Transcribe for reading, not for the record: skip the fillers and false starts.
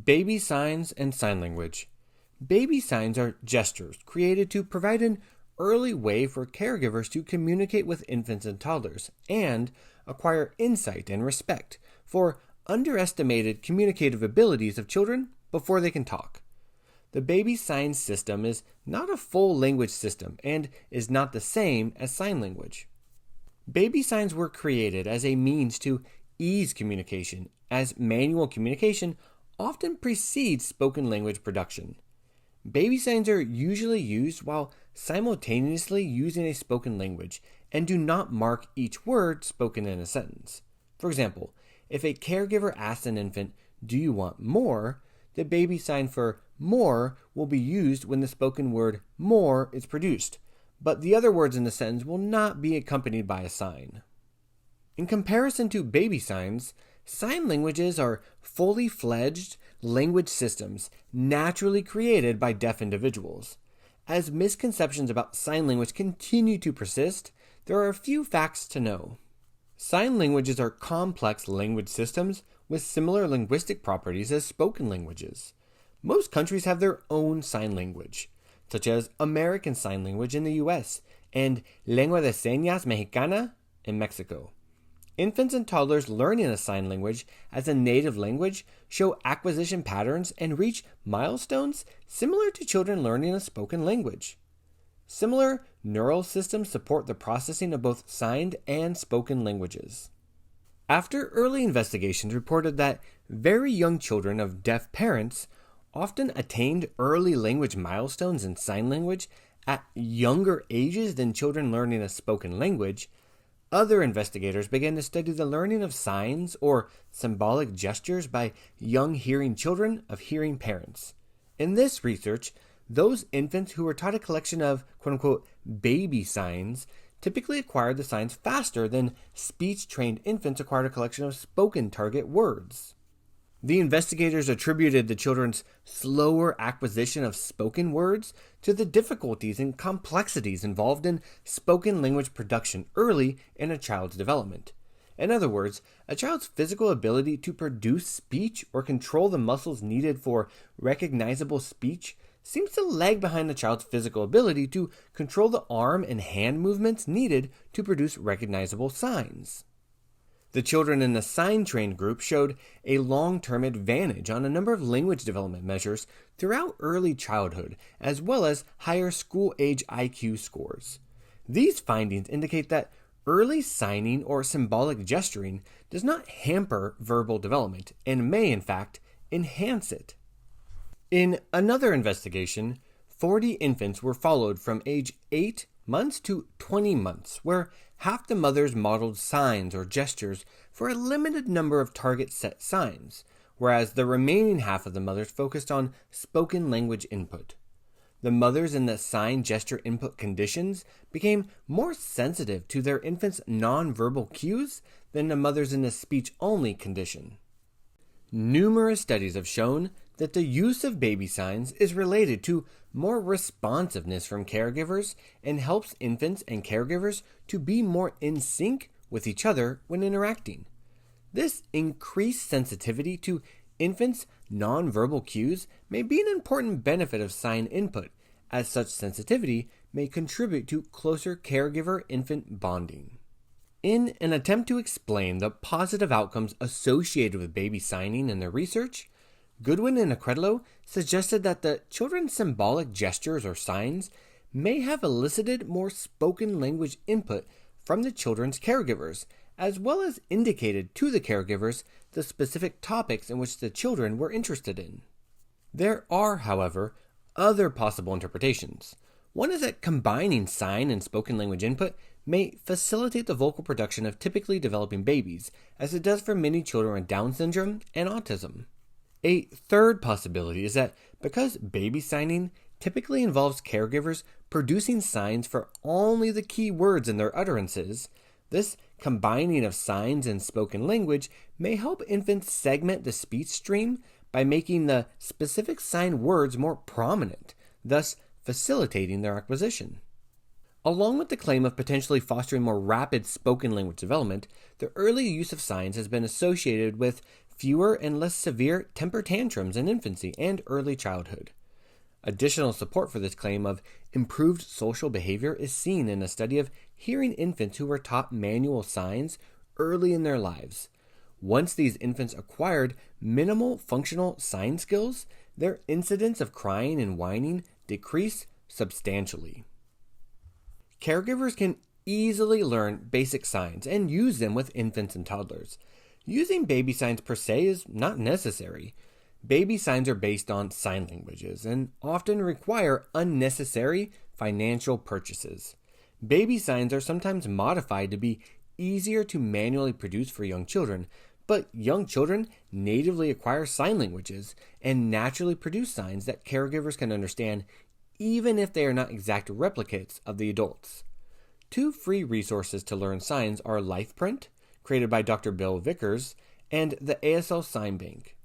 Baby signs and sign language. Baby signs are gestures created to provide an early way for caregivers to communicate with infants and toddlers and acquire insight and respect for underestimated communicative abilities of children before they can talk. The baby sign system is not a full language system and is not the same as sign language. Baby signs were created as a means to ease communication, as manual communication often precedes spoken language production. Baby signs are usually used while simultaneously using a spoken language and do not mark each word spoken in a sentence. For example, if a caregiver asks an infant, "Do you want more?" the baby sign for more will be used when the spoken word more is produced, but the other words in the sentence will not be accompanied by a sign. In comparison to baby signs, sign languages are fully fledged language systems naturally created by deaf individuals. As misconceptions about sign language continue to persist, there are a few facts to know. Sign languages are complex language systems with similar linguistic properties as spoken languages. Most countries have their own sign language, such as American Sign Language in the US and Lengua de Señas Mexicana in Mexico. Infants and toddlers learning a sign language as a native language show acquisition patterns and reach milestones similar to children learning a spoken language. Similar neural systems support the processing of both signed and spoken languages. After early investigations reported that very young children of deaf parents often attained early language milestones in sign language at younger ages than children learning a spoken language, other investigators began to study the learning of signs or symbolic gestures by young hearing children of hearing parents. In this research, those infants who were taught a collection of quote-unquote baby signs typically acquired the signs faster than speech-trained infants acquired a collection of spoken target words. The investigators attributed the children's slower acquisition of spoken words to the difficulties and complexities involved in spoken language production early in a child's development. In other words, a child's physical ability to produce speech or control the muscles needed for recognizable speech seems to lag behind the child's physical ability to control the arm and hand movements needed to produce recognizable signs. The children in the sign-trained group showed a long-term advantage on a number of language development measures throughout early childhood, as well as higher school-age IQ scores. These findings indicate that early signing or symbolic gesturing does not hamper verbal development and may, in fact, enhance it. In another investigation, 40 infants were followed from age 8 months to 20 months, where half the mothers modeled signs or gestures for a limited number of target set signs, whereas the remaining half of the mothers focused on spoken language input. The mothers in the sign gesture input conditions became more sensitive to their infants' nonverbal cues than the mothers in the speech-only condition. Numerous studies have shown that the use of baby signs is related to more responsiveness from caregivers and helps infants and caregivers to be more in sync with each other when interacting. This increased sensitivity to infants' nonverbal cues may be an important benefit of sign input, as such sensitivity may contribute to closer caregiver-infant bonding. In an attempt to explain the positive outcomes associated with baby signing in their research, Goodwin and Acredlo suggested that the children's symbolic gestures or signs may have elicited more spoken language input from the children's caregivers, as well as indicated to the caregivers the specific topics in which the children were interested in. There are, however, other possible interpretations. One is that combining sign and spoken language input may facilitate the vocal production of typically developing babies, as it does for many children with Down syndrome and autism. A third possibility is that because baby signing typically involves caregivers producing signs for only the key words in their utterances, this combining of signs and spoken language may help infants segment the speech stream by making the specific sign words more prominent, thus facilitating their acquisition. Along with the claim of potentially fostering more rapid spoken language development, the early use of signs has been associated with fewer and less severe temper tantrums in infancy and early childhood. Additional support for this claim of improved social behavior is seen in a study of hearing infants who were taught manual signs early in their lives. Once these infants acquired minimal functional sign skills, their incidence of crying and whining decreased substantially. Caregivers can easily learn basic signs and use them with infants and toddlers. Using baby signs per se is not necessary. Baby signs are based on sign languages and often require unnecessary financial purchases. Baby signs are sometimes modified to be easier to manually produce for young children, but young children natively acquire sign languages and naturally produce signs that caregivers can understand even if they are not exact replicates of the adults. 2 free resources to learn signs are LifePrint, created by Dr. Bill Vickers, and the ASL Sign Bank.